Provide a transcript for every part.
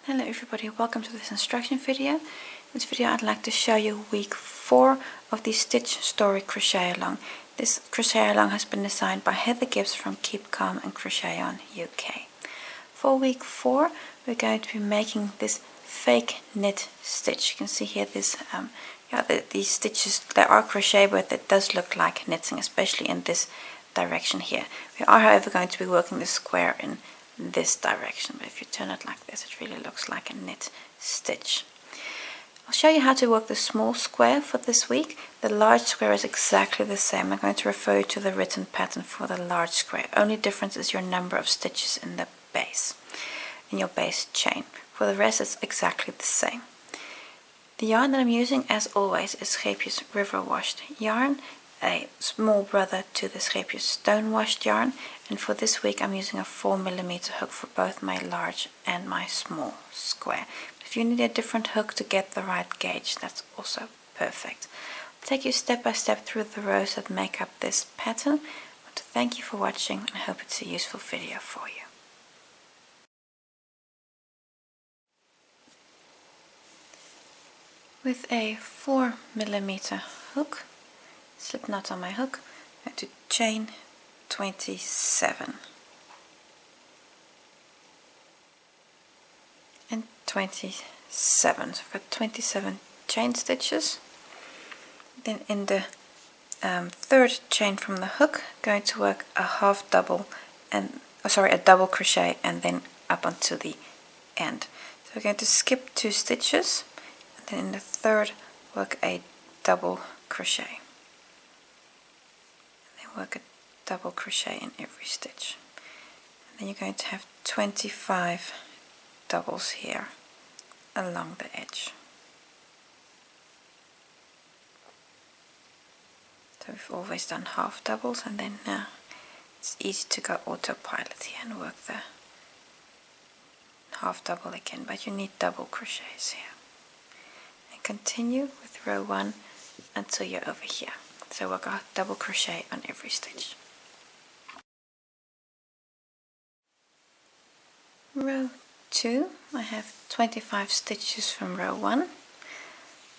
Hello everybody, welcome to this instruction video. In this video I'd like to show you week 4 of the Stitch Story Crochet Along. This crochet along has been designed by Heather Gibbs from Keep Calm and Crochet On UK. For week 4 we're going to be making this fake knit stitch. You can see here this these stitches, they are crochet but it does look like knitting, especially in this direction here. We are however going to be working the square in this direction, but if you turn it like this it really looks like a knit stitch. I'll show you how to work the small square for this week. The large square is exactly the same. I'm going to refer you to the written pattern for the large square. Only difference is your number of stitches in the base, in your base chain. For the rest it's exactly the same. The yarn that I'm using as always is Scheepjes River Washed yarn, a small brother to the Scheepjes Stone Washed yarn, and for this week I'm using a 4mm hook for both my large and my small square. If you need a different hook to get the right gauge, that's also perfect. I'll take you step by step through the rows that make up this pattern. I want to thank you for watching and I hope it's a useful video for you. With a 4mm hook, slip knot on my hook, I'm going to chain 27 and 27. So I've got 27 chain stitches. Then in the third chain from the hook, going to work a half double and a double crochet and then up until the end. So we're going to skip 2 stitches and then in the third work a double crochet. And then work a double crochet in every stitch. And then you're going to have 25 doubles here along the edge. So we've always done half doubles, and then now it's easy to go autopilot here and work the half double again, but you need double crochets here. And continue with row 1 until you're over here. So work a double crochet on every stitch. Row 2, I have 25 stitches from row 1. I'm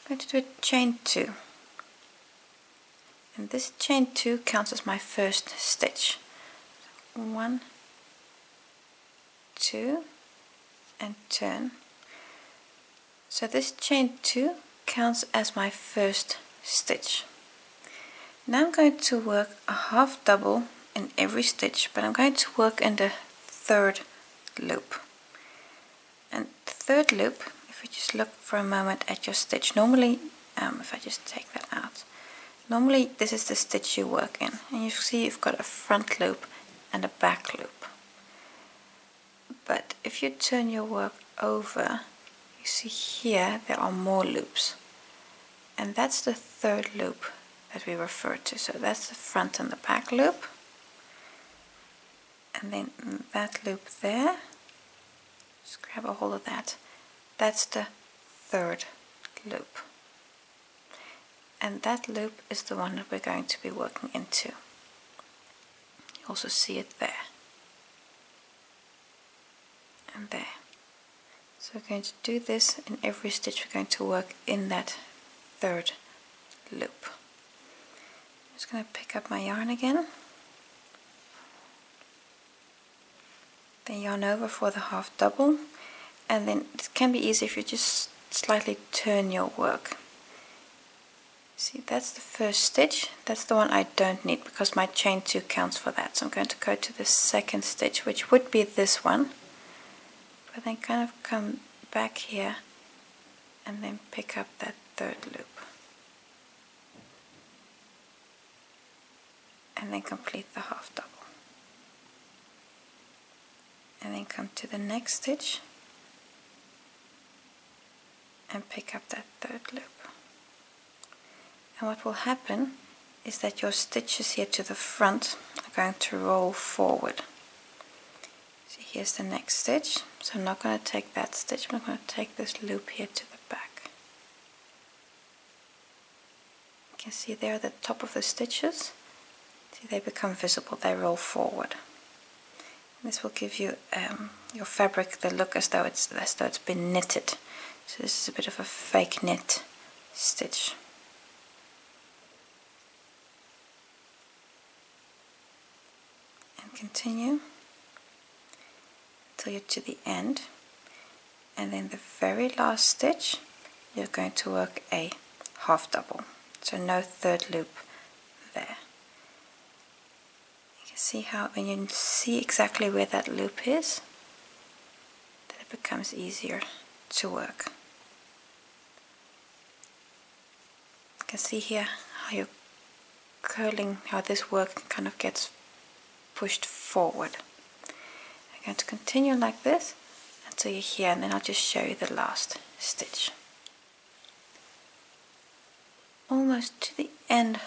going to do a chain 2. And this chain 2 counts as my first stitch. 1, 2, and turn. So this chain 2 counts as my first stitch. Now I'm going to work a half double in every stitch, but I'm going to work in the third loop. And the third loop, if you just look for a moment at your stitch, normally, if I just take that out, normally this is the stitch you work in, and you see you've got a front loop and a back loop. But if you turn your work over, you see here there are more loops, and that's the third loop that we refer to. So that's the front and the back loop, and then that loop there, just grab a hold of that, that's the third loop, and that loop is the one that we're going to be working into. You also see it there and there. So we're going to do this in every stitch. We're going to work in that third loop. I'm just going to pick up my yarn again, then yarn over for the half double, and then it can be easy if you just slightly turn your work. See, that's the first stitch, that's the one I don't need because my chain 2 counts for that. So I'm going to go to the second stitch, which would be this one, but then kind of come back here and then pick up that third loop. And then complete the half double. And then come to the next stitch and pick up that third loop. And what will happen is that your stitches here to the front are going to roll forward. See, here's the next stitch. So I'm not going to take that stitch, but I'm going to take this loop here to the back. You can see there at the top of the stitches. See, they become visible, they roll forward. This will give you your fabric the look as though it's been knitted. So this is a bit of a fake knit stitch. And continue until you're to the end, and then the very last stitch you're going to work a half double, so no third loop there. You can see how when you see exactly where that loop is, that it becomes easier to work. You can see here how you're curling, how this work kind of gets pushed forward. I'm going to continue like this until you're here, and then I'll just show you the last stitch. Almost to the end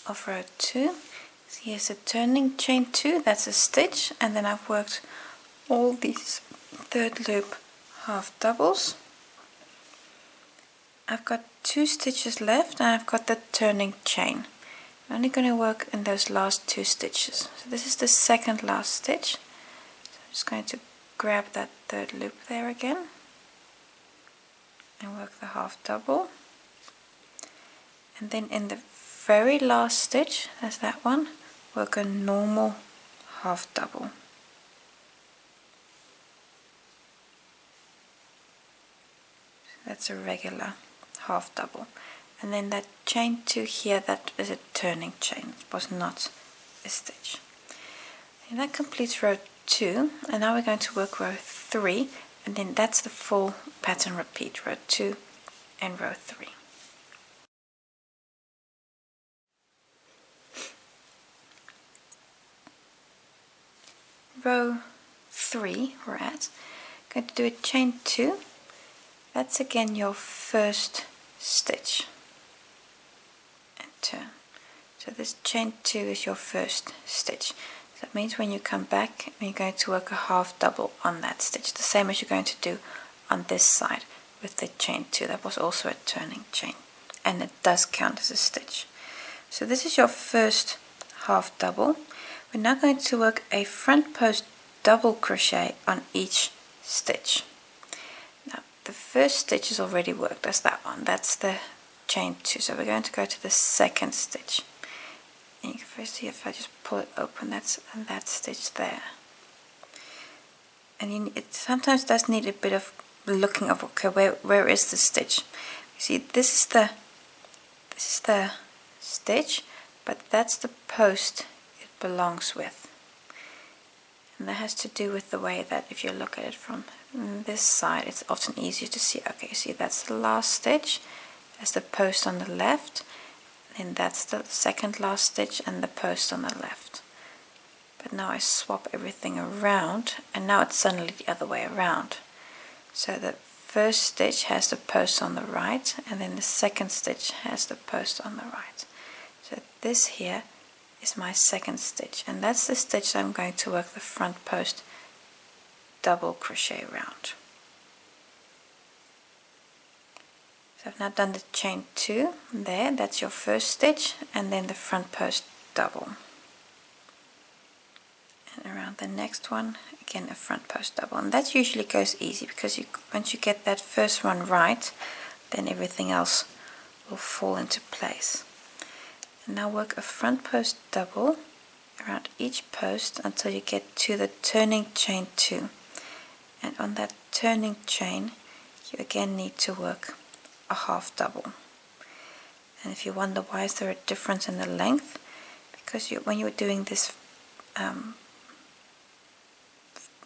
of row 2. So here's a turning chain 2, that's a stitch, and then I've worked all these third loop half doubles. I've got 2 stitches left, and I've got the turning chain. I'm only going to work in those last 2 stitches. So this is the second last stitch. So I'm just going to grab that third loop there again and work the half double. And then in the very last stitch, that's that one, work a normal half double. So that's a regular half double. And then that chain 2 here, that is a turning chain, it was not a stitch. And that completes row 2, and now we're going to work row 3, and then that's the full pattern repeat, row 2 and row 3. Row 3 we're at, going to do a chain 2, that's again your first stitch, and turn. So this chain 2 is your first stitch. So that means when you come back, you're going to work a half double on that stitch, the same as you're going to do on this side with the chain 2. That was also a turning chain, and it does count as a stitch. So this is your first half double. We're now going to work a front post double crochet on each stitch. Now the first stitch is already worked, that's that one, that's the chain 2. So we're going to go to the second stitch. And you can first see if I just pull it open, that's that stitch there. And it sometimes does need a bit of looking of, okay, where is the stitch? You see, this is the stitch, but that's the post it belongs with. And that has to do with the way that if you look at it from this side, it's often easier to see. Okay, see, that's the last stitch, that's the post on the left, and that's the second last stitch and the post on the left. But now I swap everything around, and now it's suddenly the other way around. So the first stitch has the post on the right, and then the second stitch has the post on the right. So this here is my second stitch, and that's the stitch that I'm going to work the front post double crochet around. So I've now done the chain 2 there, that's your first stitch, and then the front post double. And around the next one, again a front post double, and that usually goes easy because once you get that first one right, then everything else will fall into place. And now work a front post double around each post until you get to the turning chain 2, and on that turning chain you again need to work a half double. And if you wonder why is there a difference in the length, because when you're doing this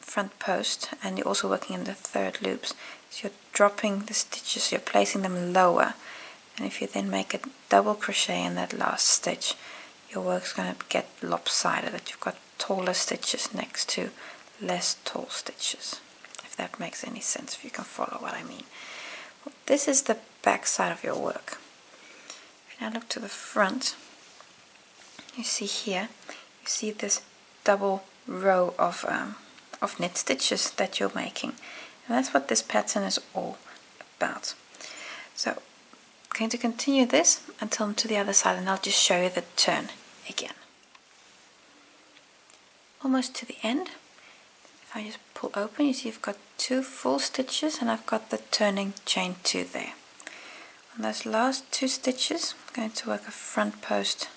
front post and you're also working in the third loops, so you're dropping the stitches, you're placing them lower, and if you then make a double crochet in that last stitch, your work's going to get lopsided, that you've got taller stitches next to less tall stitches, if that makes any sense, if you can follow what I mean. Well, this is the back side of your work. If you now look to the front, you see here, you see this double row of knit stitches that you're making, and that's what this pattern is all about. So I'm going to continue this until I'm to the other side, and I'll just show you the turn again. Almost to the end, I just pull open, you see I've got 2 full stitches and I've got the turning chain 2 there. On those last 2 stitches, I'm going to work a front post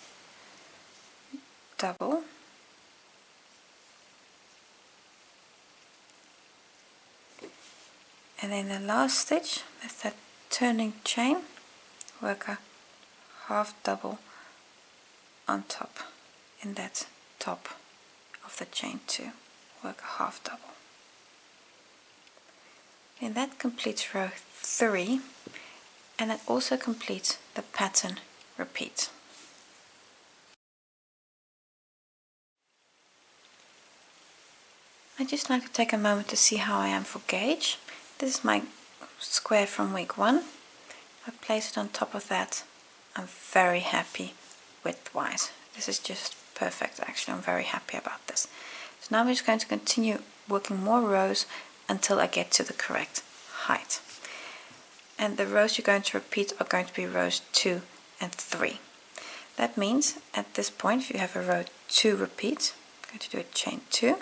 double, and then the last stitch, that's that turning chain, work a half double on top in that top of the chain 2, work a half double. And that completes row 3, and that also completes the pattern repeat. I'd just like to take a moment to see how I am for gauge. This is my square from week 1. I place it on top of that. I'm very happy width-wise. This is just perfect actually, I'm very happy about this. So now I'm just going to continue working more rows until I get to the correct height. And the rows you're going to repeat are going to be rows 2 and 3. That means at this point, if you have a row 2 repeat, I'm going to do a chain 2,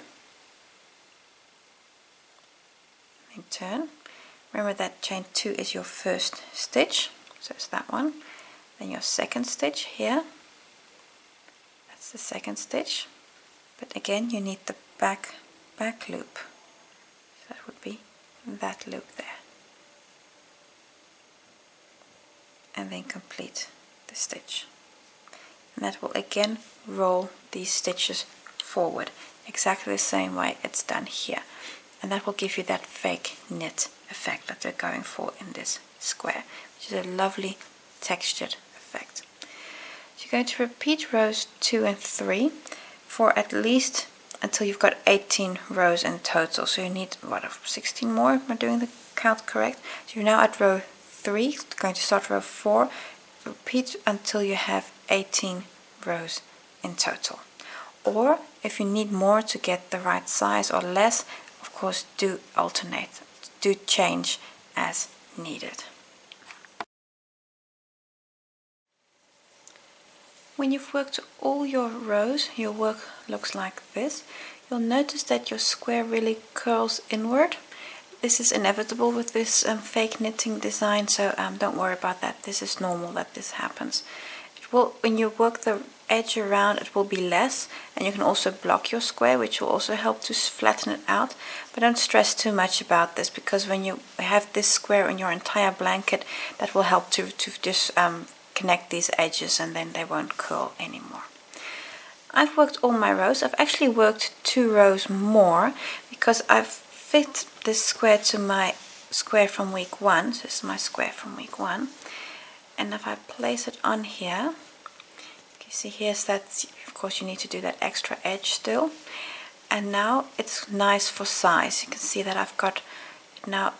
then turn. Remember that chain 2 is your first stitch, so it's that one. Then your second stitch here, that's the second stitch, but again you need the back loop, so that would be that loop there, and then complete the stitch, and that will again roll these stitches forward exactly the same way it's done here, and that will give you that fake knit effect that we're going for in this square, which is a lovely textured effect. So you're going to repeat rows 2 and 3 for at least until you've got 18 rows in total. So you need, what, 16 more? Am I doing the count correct? So you're now at row 3, going to start row 4, repeat until you have 18 rows in total. Or if you need more to get the right size or less, of course do alternate, do change as needed. When you've worked all your rows, your work looks like this. You'll notice that your square really curls inward. This is inevitable with this fake knitting design, so don't worry about that. This is normal that this happens. It will, when you work the edge around, it will be less, and you can also block your square, which will also help to flatten it out. But don't stress too much about this, because when you have this square on your entire blanket, that will help to just connect these edges, and then they won't curl anymore. I've worked all my rows. I've actually worked 2 rows more because I've fit this square to my square from week 1. So this is my square from week 1, and if I place it on here, you see here's that, of course you need to do that extra edge still, and now it's nice for size. You can see that I've got it now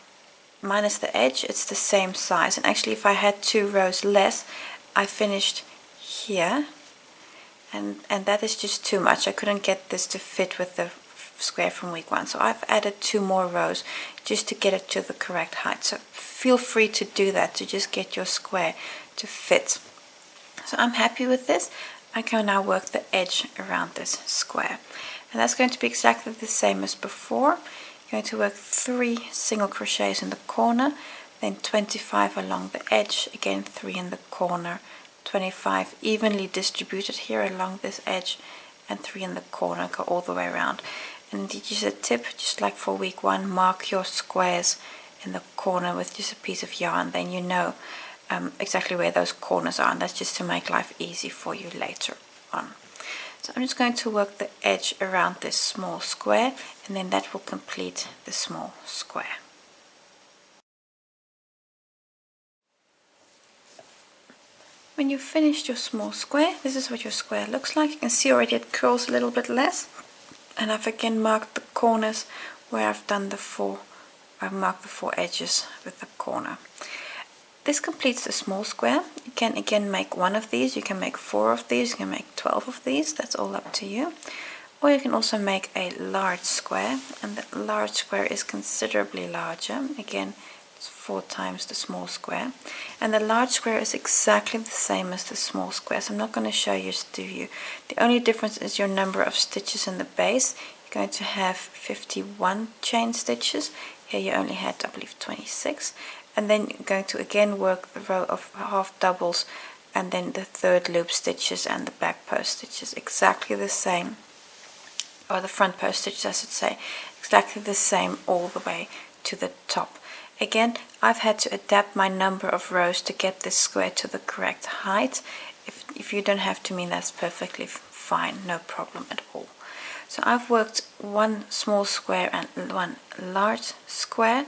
minus the edge, it's the same size. And actually if I had 2 rows less, I finished here, and that is just too much. I couldn't get this to fit with the square from week 1, so I've added 2 more rows just to get it to the correct height. So feel free to do that, to just get your square to fit. So I'm happy with this. I can now work the edge around this square, and that's going to be exactly the same as before. You're going to work 3 single crochets in the corner, then 25 along the edge, again 3 in the corner, 25 evenly distributed here along this edge, and 3 in the corner, go all the way around. And just a tip, just like for week 1, mark your squares in the corner with just a piece of yarn, then you know exactly where those corners are, and that's just to make life easy for you later on. So I'm just going to work the edge around this small square, and then that will complete the small square. When you've finished your small square, this is what your square looks like. You can see already it curls a little bit less, and I've again marked the corners where I've done I've marked the 4 edges with the corner. This completes the small square. You can again make 1 of these, you can make 4 of these, you can make 12 of these, that's all up to you. Or you can also make a large square, and the large square is considerably larger. Again, it's 4 times the small square. And the large square is exactly the same as the small square, so I'm not going to show you to you. The only difference is your number of stitches in the base. You going to have 51 chain stitches. Here you only had, I believe, 26. And then you're going to again work the row of half doubles and then the third loop stitches and the back post stitches exactly the same, or the front post stitches I should say, exactly the same all the way to the top. Again, I've had to adapt my number of rows to get this square to the correct height. If you don't have to, that's perfectly fine, no problem at all. So I've worked one small square and one large square.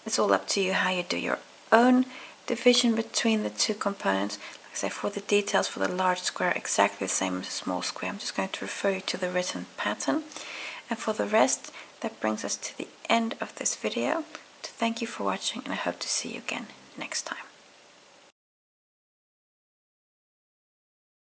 It's all up to you how you do your own division between the two components. Like I say, for the details for the large square, exactly the same as a small square. I'm just going to refer you to the written pattern. And for the rest, that brings us to the end of this video. Thank you for watching, and I hope to see you again next time.